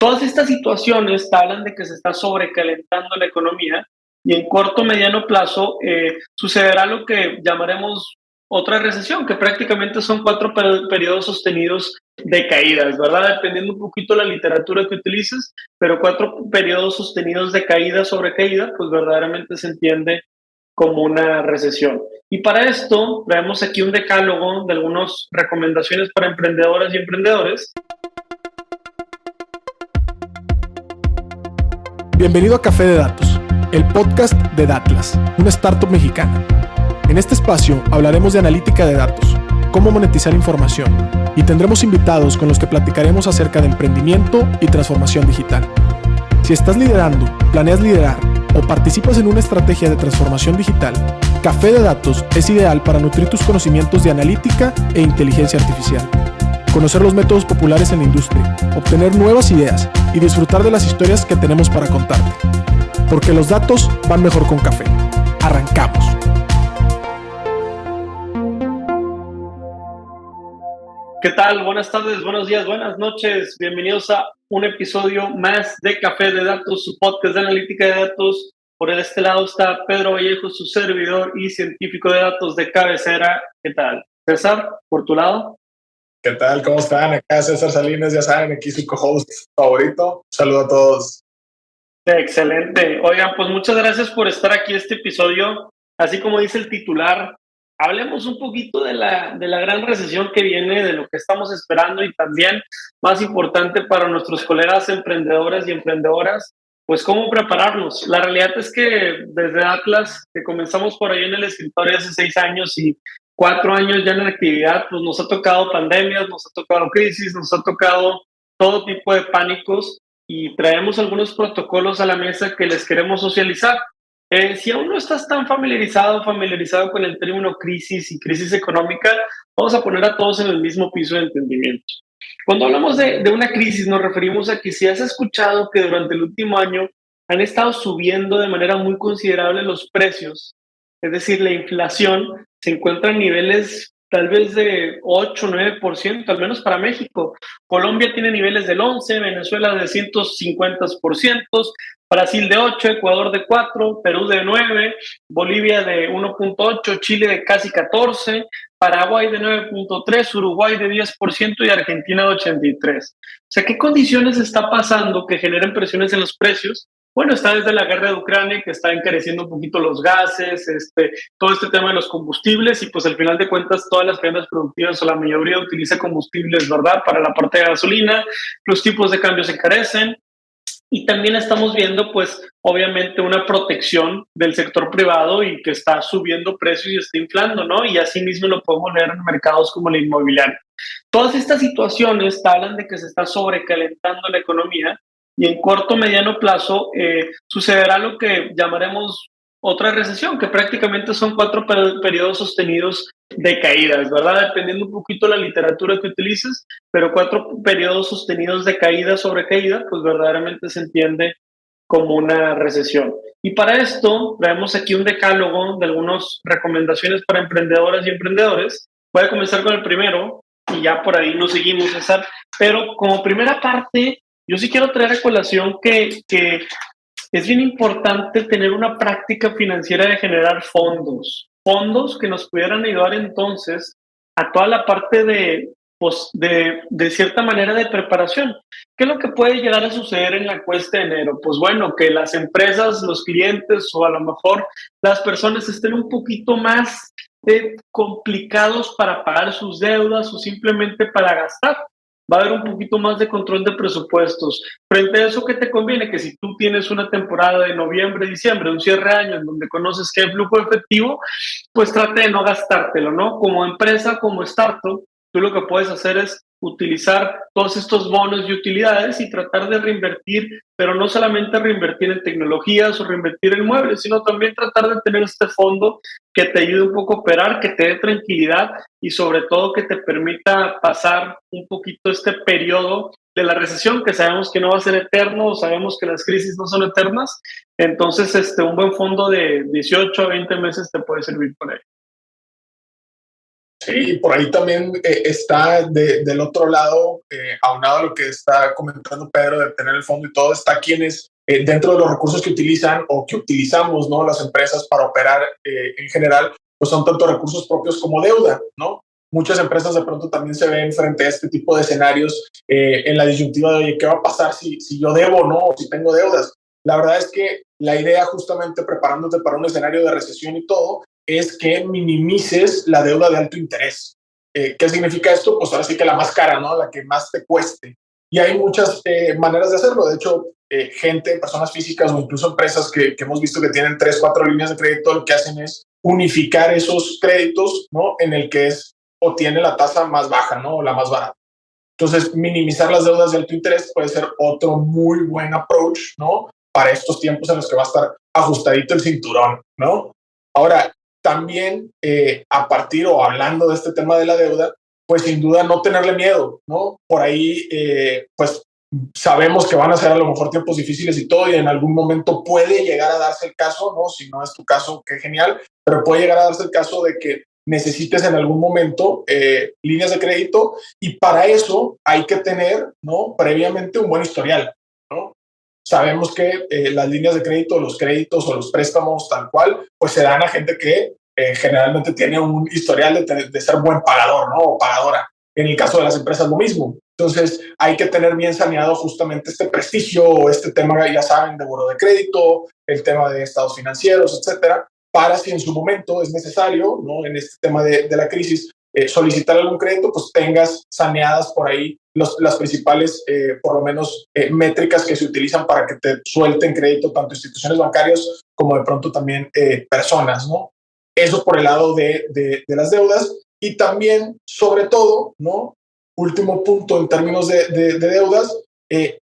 Todas estas situaciones te hablan de que se está sobrecalentando la economía y en corto o mediano plazo sucederá lo que llamaremos otra recesión, que prácticamente son cuatro periodos sostenidos de caídas, ¿verdad? Dependiendo un poquito la literatura que utilices, pero cuatro periodos sostenidos de caída sobre caída, pues verdaderamente se entiende como una recesión. Y para esto traemos aquí un decálogo de algunas recomendaciones para emprendedoras y emprendedores. Bienvenido a Café de Datos, el podcast de Datlas, una startup mexicana. En este espacio hablaremos de analítica de datos, cómo monetizar información y tendremos invitados con los que platicaremos acerca de emprendimiento y transformación digital. Si estás liderando, planeas liderar o participas en una estrategia de transformación digital, Café de Datos es ideal para nutrir tus conocimientos de analítica e inteligencia artificial, conocer los métodos populares en la industria, obtener nuevas ideas y disfrutar de las historias que tenemos para contarte. Porque los datos van mejor con café. ¡Arrancamos! ¿Qué tal? Buenas tardes, buenos días, buenas noches. Bienvenidos a un episodio más de Café de Datos, su podcast de analítica de datos. Por este lado está Pedro Vallejo, su servidor y científico de datos de cabecera. ¿Qué tal? César, por tu lado. ¿Qué tal? ¿Cómo están? Acá César Salinas, ya saben, aquí su co-host favorito. Saludo a todos. Excelente. Oigan, pues muchas gracias por estar aquí este episodio. Así como dice el titular, hablemos un poquito de la gran recesión que viene, de lo que estamos esperando y también, más importante para nuestros colegas emprendedores y emprendedoras, pues cómo prepararnos. La realidad es que desde Atlas, que comenzamos por ahí en el escritorio hace 6 años y 4 años ya en actividad, pues nos ha tocado pandemias, nos ha tocado crisis, nos ha tocado todo tipo de pánicos y traemos algunos protocolos a la mesa que les queremos socializar. Si aún no estás tan familiarizado con el término crisis y crisis económica, vamos a poner a todos en el mismo piso de entendimiento. Cuando hablamos de una crisis, nos referimos a que si has escuchado que durante el último año han estado subiendo de manera muy considerable los precios, es decir, la inflación se encuentra en niveles tal vez de 8, 9%, al menos para México. Colombia tiene niveles del 11%, Venezuela de 150%, Brasil de 8%, Ecuador de 4%, Perú de 9%, Bolivia de 1.8%, Chile de casi 14%, Paraguay de 9.3%, Uruguay de 10% y Argentina de 83%. O sea, ¿qué condiciones está pasando que generen presiones en los precios? Bueno, está desde la guerra de Ucrania, que está encareciendo un poquito los gases, todo este tema de los combustibles y pues al final de cuentas todas las cadenas productivas o la mayoría utiliza combustibles, ¿verdad? Para la parte de gasolina, los tipos de cambio se encarecen y también estamos viendo pues obviamente una protección del sector privado y que está subiendo precios y está inflando, ¿no? Y así mismo lo podemos leer en mercados como el inmobiliario. Todas estas situaciones hablan de que se está sobrecalentando la economía y en corto o mediano plazo sucederá lo que llamaremos otra recesión, que prácticamente son 4 periodos sostenidos de caídas, ¿verdad? Dependiendo un poquito la literatura que utilices, pero 4 periodos sostenidos de caída sobre caída, pues verdaderamente se entiende como una recesión. Y para esto traemos aquí un decálogo de algunas recomendaciones para emprendedoras y emprendedores. Voy a comenzar con el primero y ya por ahí nos seguimos, César. Pero como primera parte, yo sí quiero traer a colación que es bien importante tener una práctica financiera de generar fondos que nos pudieran ayudar entonces a toda la parte de cierta manera de preparación. ¿Qué es lo que puede llegar a suceder en la cuesta de enero? Pues bueno, que las empresas, los clientes o a lo mejor las personas estén un poquito más complicados para pagar sus deudas o simplemente para gastar. Va a haber un poquito más de control de presupuestos. Frente a eso, ¿qué te conviene? Que si tú tienes una temporada de noviembre, diciembre, un cierre de año en donde conoces que hay flujo efectivo, pues trate de no gastártelo, ¿no? Como empresa, como startup, tú lo que puedes hacer es utilizar todos estos bonos y utilidades y tratar de reinvertir, pero no solamente reinvertir en tecnologías o reinvertir en muebles, sino también tratar de tener este fondo que te ayude un poco a operar, que te dé tranquilidad y sobre todo que te permita pasar un poquito este periodo de la recesión, que sabemos que no va a ser eterno, sabemos que las crisis no son eternas, entonces un buen fondo de 18 a 20 meses te puede servir por ahí. Sí, por ahí también está del otro lado, aunado a lo que está comentando Pedro de tener el fondo y todo, está quienes dentro de los recursos que utilizan o que utilizamos, ¿no? Las empresas para operar en general, pues son tanto recursos propios como deuda, ¿no? Muchas empresas de pronto también se ven frente a este tipo de escenarios en la disyuntiva de, oye, ¿qué va a pasar si yo debo, no? O si tengo deudas. La verdad es que la idea justamente preparándote para un escenario de recesión y todo, es que minimices la deuda de alto interés. ¿Qué significa esto? Pues ahora sí que la más cara, ¿no? La que más te cueste. Y hay muchas maneras de hacerlo. De hecho, gente, personas físicas o incluso empresas que hemos visto que tienen 3, 4 líneas de crédito, lo que hacen es unificar esos créditos, ¿no? En el que es o tiene la tasa más baja, ¿no? O la más barata. Entonces, minimizar las deudas de alto interés puede ser otro muy buen approach, ¿no? Para estos tiempos en los que va a estar ajustadito el cinturón, ¿no? Ahora, también a partir o hablando de este tema de la deuda, pues sin duda no tenerle miedo, ¿no? Por ahí, pues sabemos que van a ser a lo mejor tiempos difíciles y todo, y en algún momento puede llegar a darse el caso, ¿no? Si no es tu caso, qué genial, pero puede llegar a darse el caso de que necesites en algún momento líneas de crédito y para eso hay que tener, ¿no? Previamente un buen historial, ¿no? Sabemos que las líneas de crédito, los créditos o los préstamos tal cual, pues se dan a gente que generalmente tiene un historial de ser buen pagador, ¿no? O pagadora. En el caso de las empresas lo mismo. Entonces hay que tener bien saneado justamente este prestigio o este tema, ya saben, de buró de crédito, el tema de estados financieros, etcétera, para si en su momento es necesario, ¿no? En este tema de la crisis, solicitar algún crédito, pues tengas saneadas por ahí las principales, por lo menos, métricas que se utilizan para que te suelten crédito tanto instituciones bancarias como de pronto también personas, ¿no? Eso por el lado de las deudas y también, sobre todo, ¿no? Último punto en términos de deudas,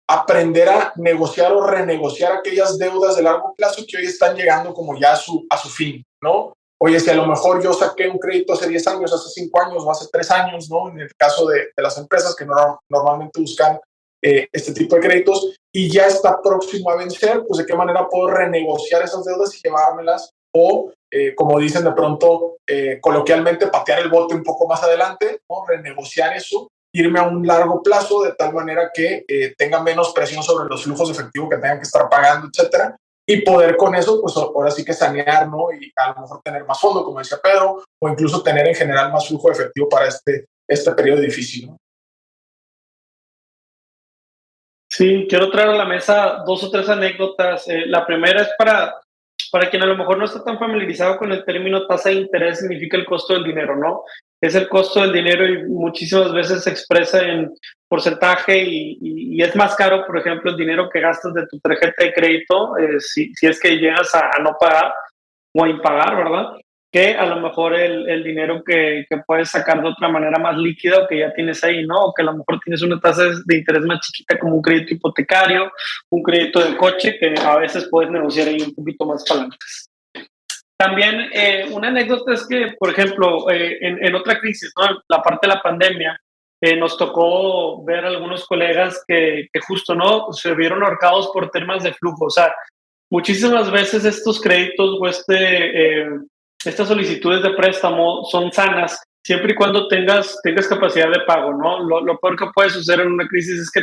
aprender a negociar o renegociar aquellas deudas de largo plazo que hoy están llegando como ya a su fin, ¿no? Oye, si a lo mejor yo saqué un crédito hace 10 años, hace 5 años o hace 3 años, ¿no? En el caso de las empresas que normalmente buscan este tipo de créditos y ya está próximo a vencer, pues de qué manera puedo renegociar esas deudas y llevármelas o, como dicen de pronto, coloquialmente, patear el bote un poco más adelante, ¿no? Renegociar eso, irme a un largo plazo de tal manera que tenga menos presión sobre los flujos de efectivo que tengan que estar pagando, etcétera, y poder con eso, pues ahora sí que sanear, ¿no? Y a lo mejor tener más fondo, como decía Pedro, o incluso tener en general más flujo de efectivo para este periodo difícil, ¿no? Sí, quiero traer a la mesa 2 o 3 anécdotas. La primera es para quien a lo mejor no está tan familiarizado con el término tasa de interés, significa el costo del dinero, ¿no? Es el costo del dinero y muchísimas veces se expresa en porcentaje y es más caro, por ejemplo, el dinero que gastas de tu tarjeta de crédito, si es que llegas a no pagar o a impagar, ¿verdad? Que a lo mejor el dinero que puedes sacar de otra manera más líquida o que ya tienes ahí, ¿no? O que a lo mejor tienes una tasa de interés más chiquita como un crédito hipotecario, un crédito de coche, que a veces puedes negociar ahí un poquito más palancas. También una anécdota es que, por ejemplo, en otra crisis, ¿no? La parte de la pandemia, nos tocó ver a algunos colegas que justo, ¿no? Se vieron ahorcados por temas de flujo. O sea, muchísimas veces estos créditos o estas solicitudes de préstamo son sanas siempre y cuando tengas capacidad de pago, ¿no? Lo peor que puede suceder en una crisis es que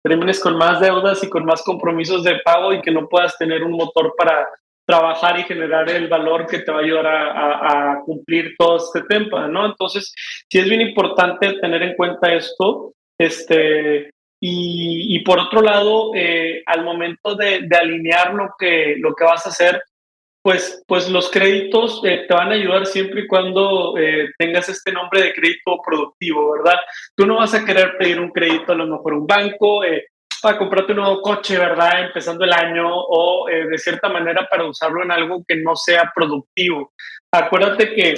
termines con más deudas y con más compromisos de pago y que no puedas tener un motor para trabajar y generar el valor que te va a ayudar a cumplir todo este tema, ¿no? Entonces, sí es bien importante tener en cuenta esto, y por otro lado, al momento de alinear lo que vas a hacer, pues los créditos te van a ayudar siempre y cuando tengas este nombre de crédito productivo, ¿verdad? Tú no vas a querer pedir un crédito a lo mejor a un banco para comprarte un nuevo coche, ¿verdad? Empezando el año o de cierta manera para usarlo en algo que no sea productivo. Acuérdate que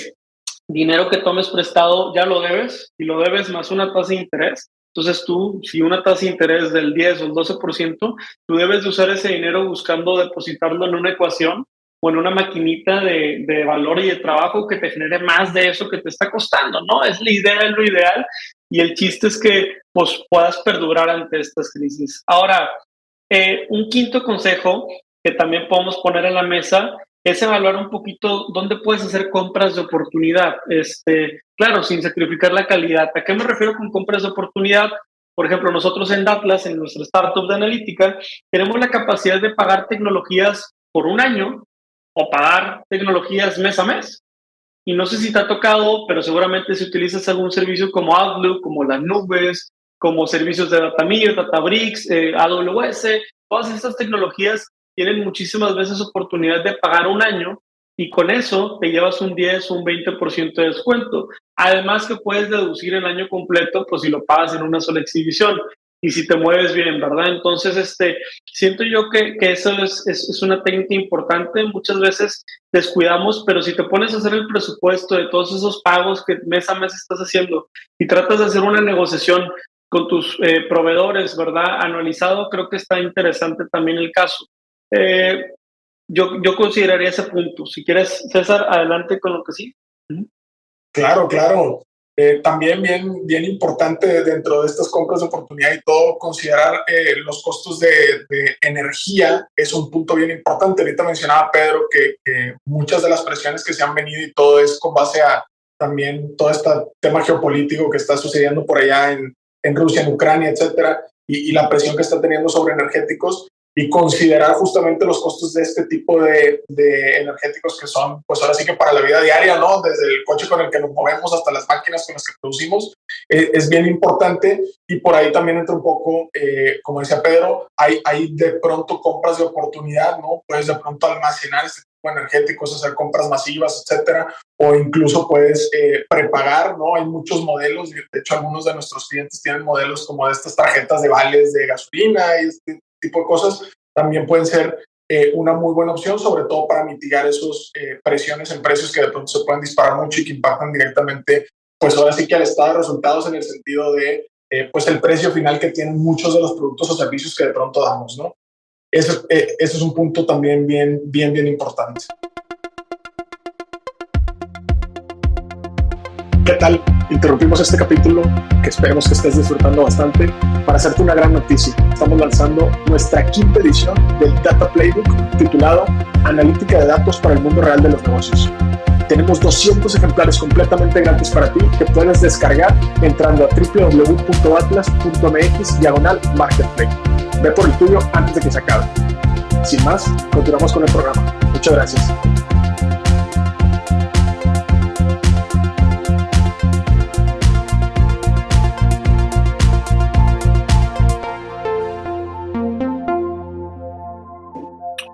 dinero que tomes prestado ya lo debes y lo debes más una tasa de interés. Entonces tú, si una tasa de interés del 10 o el 12%, tú debes de usar ese dinero buscando depositarlo en una ecuación o en una maquinita de valor y de trabajo que te genere más de eso que te está costando, ¿no? Es la idea, es lo ideal y el chiste es que pues, puedas perdurar ante estas crisis. Ahora, un quinto consejo que también podemos poner en la mesa es evaluar un poquito dónde puedes hacer compras de oportunidad. Claro, sin sacrificar la calidad. ¿A qué me refiero con compras de oportunidad? Por ejemplo, nosotros en Datlas, en nuestra startup de analítica, tenemos la capacidad de pagar tecnologías por un año o pagar tecnologías mes a mes. Y no sé si te ha tocado, pero seguramente si utilizas algún servicio como Outlook, como las nubes, como servicios de Datameer, Databricks, AWS, todas estas tecnologías tienen muchísimas veces oportunidad de pagar un año y con eso te llevas un 10 o un 20% de descuento. Además que puedes deducir el año completo, pues si lo pagas en una sola exhibición y si te mueves bien, ¿verdad? Entonces, siento yo que eso es una técnica importante. Muchas veces descuidamos, pero si te pones a hacer el presupuesto de todos esos pagos que mes a mes estás haciendo y tratas de hacer una negociación con tus proveedores, ¿verdad? Anualizado, creo que está interesante también el caso. Yo consideraría ese punto. Si quieres, César, adelante con lo que sí. Claro, claro. También bien importante dentro de estas compras de oportunidad y todo, considerar los costos de energía es un punto bien importante. Ahorita mencionaba Pedro que muchas de las presiones que se han venido y todo es con base a también todo este tema geopolítico que está sucediendo por allá en Rusia, en Ucrania, etcétera, y la presión que está teniendo sobre energéticos y considerar justamente los costos de este tipo de energéticos que son, pues ahora sí que para la vida diaria, ¿no? Desde el coche con el que nos movemos hasta las máquinas con las que producimos, es bien importante y por ahí también entra un poco, como decía Pedro, hay de pronto compras de oportunidad, ¿no? Puedes de pronto almacenar este tipo de energéticos, hacer compras masivas, etcétera, o incluso puedes prepagar, ¿no? Hay muchos modelos, de hecho algunos de nuestros clientes tienen modelos como de estas tarjetas de vales de gasolina y este tipo de cosas, también pueden ser una muy buena opción, sobre todo para mitigar esos presiones en precios que de pronto se pueden disparar mucho y que impactan directamente, pues ahora sí que al estado de resultados en el sentido de, pues el precio final que tienen muchos de los productos o servicios que de pronto damos, ¿no? Eso es un punto también bien importante. ¿Qué tal? Interrumpimos este capítulo, que esperemos que estés disfrutando bastante, para hacerte una gran noticia. Estamos lanzando nuestra 5ª edición del Data Playbook, titulado Analítica de datos para el mundo real de los negocios. Tenemos 200 ejemplares completamente gratis para ti que puedes descargar entrando a www.atlas.mx/marketplace. Ve por el tuyo antes de que se acabe. Sin más, continuamos con el programa. Muchas gracias.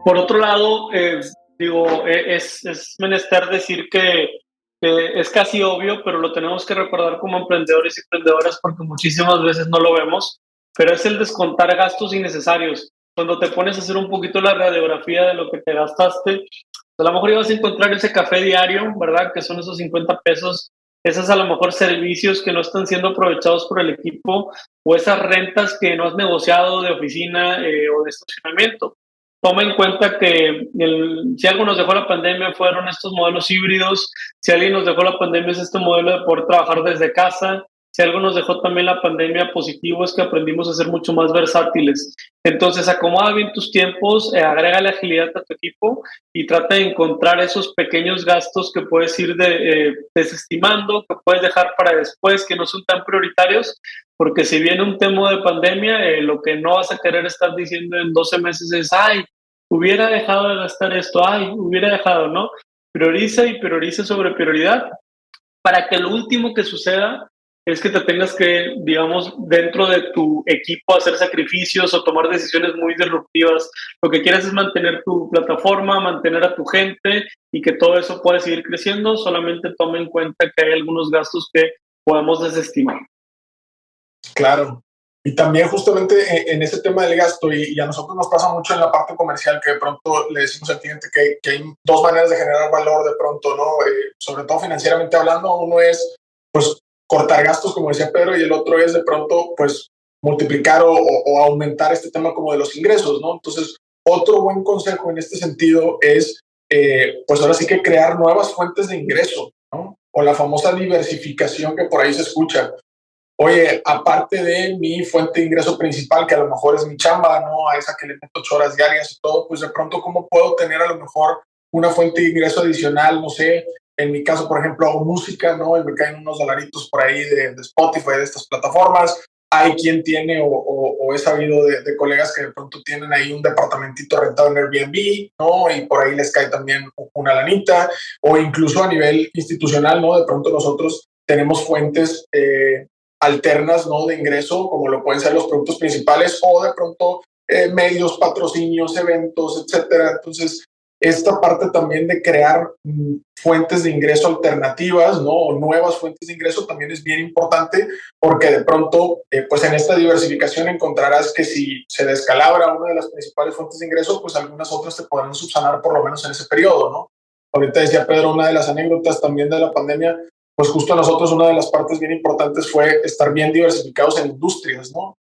Por otro lado, es menester decir que es casi obvio, pero lo tenemos que recordar como emprendedores y emprendedoras porque muchísimas veces no lo vemos, pero es el descontar gastos innecesarios. Cuando te pones a hacer un poquito la radiografía de lo que te gastaste, a lo mejor ibas a encontrar ese café diario, ¿verdad? Que son esos 50 pesos, esos a lo mejor servicios que no están siendo aprovechados por el equipo o esas rentas que no has negociado de oficina o de estacionamiento. Toma en cuenta que si algo nos dejó la pandemia fueron estos modelos híbridos, si alguien nos dejó la pandemia es este modelo de poder trabajar desde casa, si algo nos dejó también la pandemia positivo es que aprendimos a ser mucho más versátiles. Entonces, acomoda bien tus tiempos, agrégale agilidad a tu equipo y trata de encontrar esos pequeños gastos que puedes ir desestimando, que puedes dejar para después, que no son tan prioritarios, porque si viene un tema de pandemia, lo que no vas a querer estar diciendo en 12 meses es, ay, hubiera dejado de gastar esto, ay, hubiera dejado, ¿no? Prioriza y prioriza sobre prioridad para que lo último que suceda es que te tengas que, digamos, dentro de tu equipo hacer sacrificios o tomar decisiones muy disruptivas. Lo que quieres es mantener tu plataforma, mantener a tu gente y que todo eso pueda seguir creciendo. Solamente toma en cuenta que hay algunos gastos que podemos desestimar. Claro. Y también justamente en ese tema del gasto, y a nosotros nos pasa mucho en la parte comercial, que de pronto le decimos al cliente que hay dos maneras de generar valor de pronto, ¿no? Sobre todo financieramente hablando, uno es, pues, cortar gastos, como decía Pedro, y el otro es de pronto, pues, multiplicar o aumentar este tema como de los ingresos, ¿no? Entonces, otro buen consejo en este sentido es, pues ahora sí que crear nuevas fuentes de ingreso, ¿no? O la famosa diversificación que por ahí se escucha. Oye, aparte de mi fuente de ingreso principal, que a lo mejor es mi chamba, ¿no? A esa que le meto 8 horas diarias y todo, pues de pronto, ¿cómo puedo tener a lo mejor una fuente de ingreso adicional, no sé, en mi caso, por ejemplo, hago música, ¿no? Y me caen unos dolaritos por ahí de Spotify, de estas plataformas. Hay quien tiene, o he sabido de colegas que de pronto tienen ahí un departamentito rentado en Airbnb, ¿no? Y por ahí les cae también una lanita, o incluso a nivel institucional, ¿no? De pronto nosotros tenemos fuentes alternas, ¿no? De ingreso, como lo pueden ser los productos principales, o de pronto medios, patrocinios, eventos, etcétera. Entonces, esta parte también de crear fuentes de ingreso alternativas, ¿no? O nuevas fuentes de ingreso también es bien importante, porque de pronto, pues en esta diversificación encontrarás que si se descalabra una de las principales fuentes de ingreso, pues algunas otras te podrán subsanar por lo menos en ese periodo, ¿no? Ahorita decía Pedro, una de las anécdotas también de la pandemia, pues justo a nosotros una de las partes bien importantes fue estar bien diversificados en industrias, ¿no?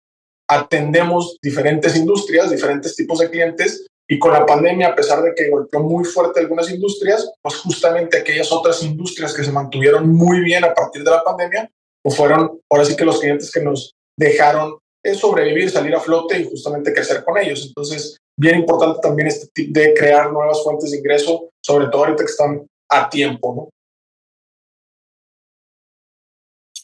Atendemos diferentes industrias, diferentes tipos de clientes, y con la pandemia, a pesar de que golpeó muy fuerte algunas industrias, pues justamente aquellas otras industrias que se mantuvieron muy bien a partir de la pandemia, pues fueron ahora sí que los clientes que nos dejaron sobrevivir, salir a flote y justamente crecer con ellos. Entonces, bien importante también este tip de crear nuevas fuentes de ingreso, sobre todo ahorita que están a tiempo, ¿no?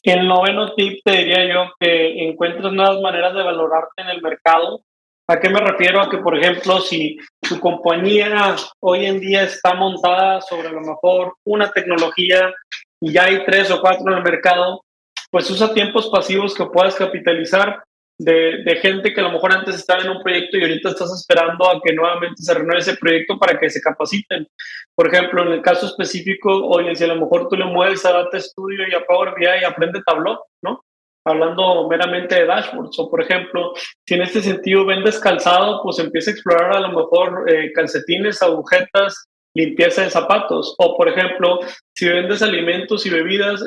El noveno tip te diría yo que encuentres nuevas maneras de valorarte en el mercado. ¿A qué me refiero? A que, por ejemplo, si tu compañía hoy en día está montada sobre a lo mejor una tecnología y ya hay 3 o 4 en el mercado, pues usa tiempos pasivos que puedas capitalizar de gente que a lo mejor antes estaba en un proyecto y ahorita estás esperando a que nuevamente se renueve ese proyecto para que se capaciten. Por ejemplo, en el caso específico, oye, si a lo mejor tú le mueves a Data Studio y a Power BI y aprende Tableau, ¿no? Hablando meramente de dashboards. O, por ejemplo, si en este sentido vendes calzado, pues empieza a explorar a lo mejor calcetines, agujetas, limpieza de zapatos. O, por ejemplo, si vendes alimentos y bebidas,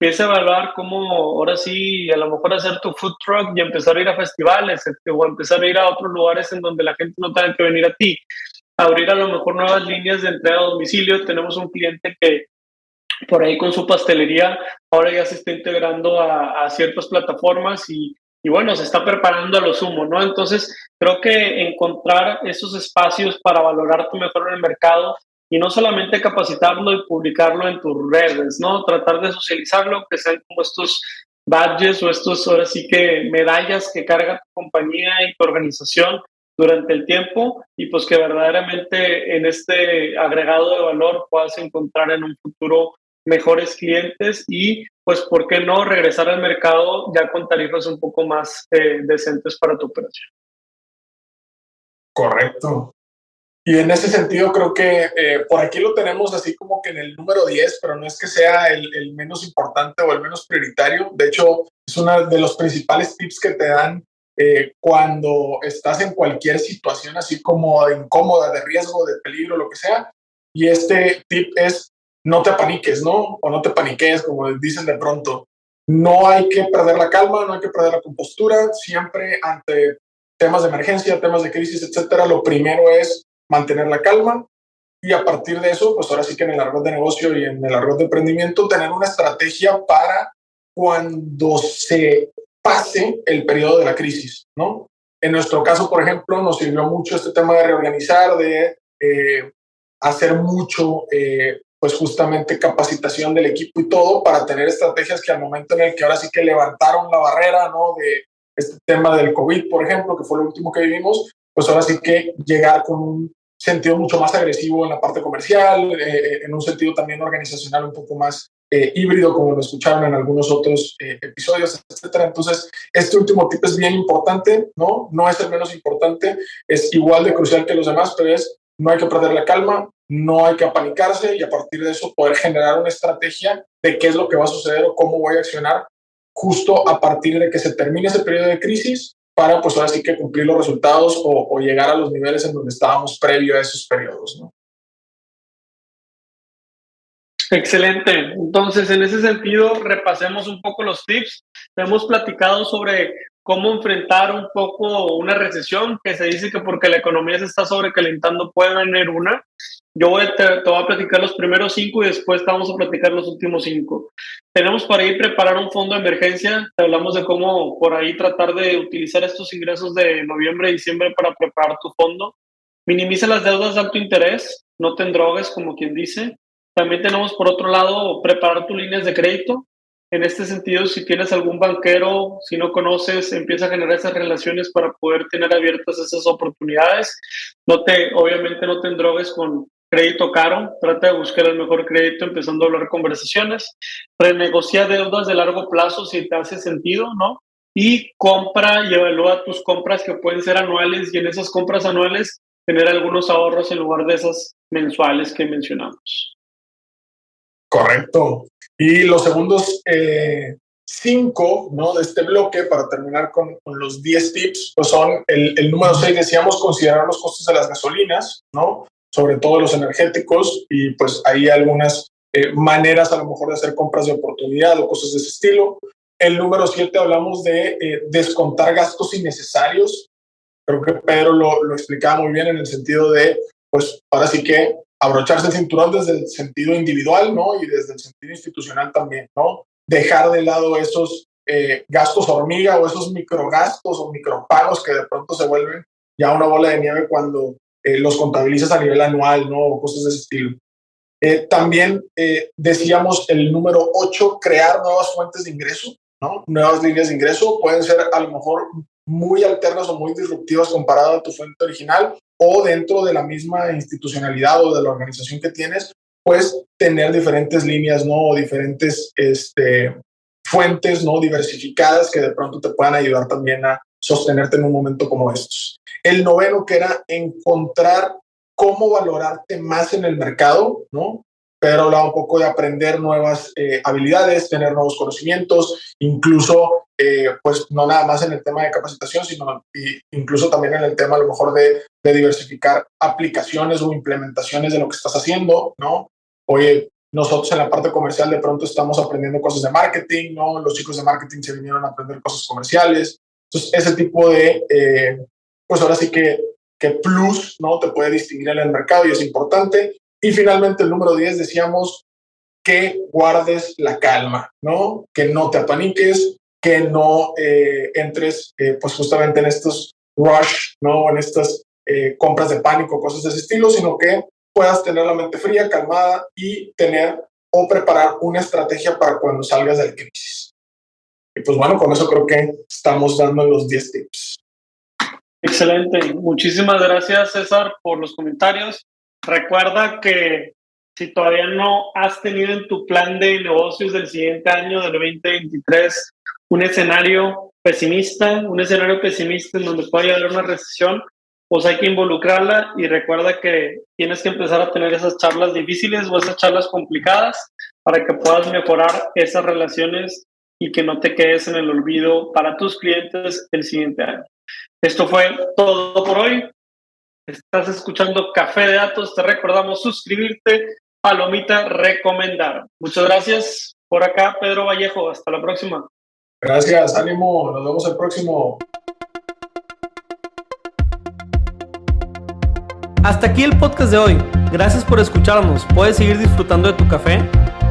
empieza a evaluar cómo ahora sí, a lo mejor hacer tu food truck y empezar a ir a festivales o empezar a ir a otros lugares en donde la gente no tenga que venir a ti. Abrir a lo mejor nuevas líneas de entrega a domicilio. Tenemos un cliente que por ahí con su pastelería ahora ya se está integrando a ciertas plataformas y bueno, se está preparando a lo sumo, ¿no? Entonces, creo que encontrar esos espacios para valorarte mejor en el mercado y no solamente capacitarlo y publicarlo en tus redes, ¿no? Tratar de socializarlo, que sean como estos badges o estos, ahora sí que medallas que carga tu compañía y tu organización durante el tiempo y pues que verdaderamente en este agregado de valor puedas encontrar en un futuro mejores clientes y pues por qué no regresar al mercado ya con tarifas un poco más decentes para tu operación. Correcto. Y en ese sentido creo que por aquí lo tenemos así como que en el número 10, pero no es que sea el menos importante o el menos prioritario. De hecho, es uno de los principales tips que te dan cuando estás en cualquier situación así como incómoda, de riesgo, de peligro, lo que sea. Y este tip es no te apaniques, ¿no? O no te paniques, como dicen de pronto. No hay que perder la calma, no hay que perder la compostura. Siempre ante temas de emergencia, temas de crisis, etcétera, lo primero es mantener la calma y a partir de eso, pues ahora sí que en el argot de negocio y en el argot de emprendimiento, tener una estrategia para cuando se pase el periodo de la crisis, ¿no? En nuestro caso, por ejemplo, nos sirvió mucho este tema de reorganizar, de hacer mucho, pues justamente capacitación del equipo y todo para tener estrategias que al momento en el que ahora sí que levantaron la barrera, ¿no? De este tema del COVID, por ejemplo, que fue lo último que vivimos, pues ahora sí que llegar con un sentido mucho más agresivo en la parte comercial, en un sentido también organizacional un poco más híbrido, como lo escucharon en algunos otros episodios, etcétera. Entonces, este último tip es bien importante, ¿no? No es el menos importante, es igual de crucial que los demás, pero es no hay que perder la calma, no hay que apanicarse y a partir de eso poder generar una estrategia de qué es lo que va a suceder o cómo voy a accionar justo a partir de que se termine ese periodo de crisis para pues ahora sí que cumplir los resultados o llegar a los niveles en donde estábamos previo a esos periodos, ¿no? Excelente. Entonces, en ese sentido, repasemos un poco los tips. Hemos platicado sobre cómo enfrentar un poco una recesión, que se dice que porque la economía se está sobrecalentando puede venir una. Te voy a platicar los primeros 5 y después te vamos a platicar los últimos 5. Tenemos para ahí preparar un fondo de emergencia. Te hablamos de cómo por ahí tratar de utilizar estos ingresos de noviembre y diciembre para preparar tu fondo. Minimiza las deudas de alto interés. no te endrogues, como quien dice. También tenemos, por otro lado, preparar tus líneas de crédito. En este sentido, si tienes algún banquero, si no conoces, empieza a generar esas relaciones para poder tener abiertas esas oportunidades. Obviamente no te endrogues con crédito caro, trata de buscar el mejor crédito empezando a hablar conversaciones. Renegocia deudas de largo plazo si te hace sentido, ¿no? Y compra y evalúa tus compras que pueden ser anuales, y en esas compras anuales tener algunos ahorros en lugar de esas mensuales que mencionamos. Correcto. Y los segundos 5, ¿no?, de este bloque, para terminar con los 10 tips, pues son el número 6, decíamos, considerar los costos de las gasolinas, ¿no?, sobre todo los energéticos, y pues hay algunas maneras a lo mejor de hacer compras de oportunidad o cosas de ese estilo. El número 7 hablamos de descontar gastos innecesarios. Creo que Pedro lo explicaba muy bien en el sentido de, pues ahora sí que abrocharse el cinturón desde el sentido individual, ¿no?, y desde el sentido institucional también, ¿no? Dejar de lado esos gastos hormiga o esos microgastos o micropagos que de pronto se vuelven ya una bola de nieve cuando los contabilizas a nivel anual, ¿no?, o cosas de ese estilo. También decíamos el número 8, crear nuevas fuentes de ingreso, ¿no? Nuevas líneas de ingreso pueden ser a lo mejor muy alternas o muy disruptivas comparado a tu fuente original, o dentro de la misma institucionalidad o de la organización que tienes, pues tener diferentes líneas, ¿no?, o diferentes fuentes, ¿no?, diversificadas que de pronto te puedan ayudar también a sostenerte en un momento como estos. El 9, que era encontrar cómo valorarte más en el mercado, ¿no? Pero hablaba un poco de aprender nuevas habilidades, tener nuevos conocimientos, incluso, pues no nada más en el tema de capacitación, sino incluso también en el tema a lo mejor de diversificar aplicaciones o implementaciones de lo que estás haciendo, ¿no? Oye, nosotros en la parte comercial de pronto estamos aprendiendo cosas de marketing, ¿no? Los chicos de marketing se vinieron a aprender cosas comerciales. Entonces, ese tipo de, pues ahora sí que plus, ¿no?, te puede distinguir en el mercado y es importante. Y finalmente el número 10, decíamos que guardes la calma, ¿no? Que no te apaniques, que no entres pues justamente en estos rush, ¿no?, en estas compras de pánico, cosas de ese estilo, sino que puedas tener la mente fría, calmada y tener o preparar una estrategia para cuando salgas de la crisis. Y pues bueno, con eso creo que estamos dando los 10 tips. Excelente. Muchísimas gracias, César, por los comentarios. Recuerda que si todavía no has tenido en tu plan de negocios del siguiente año, del 2023, un escenario pesimista en donde pueda haber una recesión, pues hay que involucrarla, y recuerda que tienes que empezar a tener esas charlas difíciles o esas charlas complicadas para que puedas mejorar esas relaciones y que no te quedes en el olvido para tus clientes el siguiente año. Esto fue todo por hoy. Estás escuchando Café de Datos. Te recordamos suscribirte, palomita, recomendar. Muchas gracias. Por acá, Pedro Vallejo. Hasta la próxima. Gracias, ánimo. Nos vemos el próximo. Hasta aquí el podcast de hoy. Gracias por escucharnos. Puedes seguir disfrutando de tu café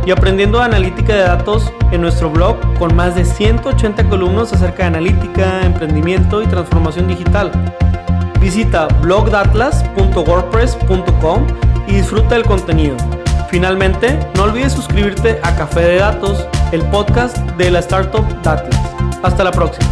y aprendiendo analítica de datos en nuestro blog con más de 180 columnas acerca de analítica, emprendimiento y transformación digital. Visita blogdatlas.wordpress.com y disfruta del contenido. Finalmente, no olvides suscribirte a Café de Datos, el podcast de la startup Datlas. Hasta la próxima.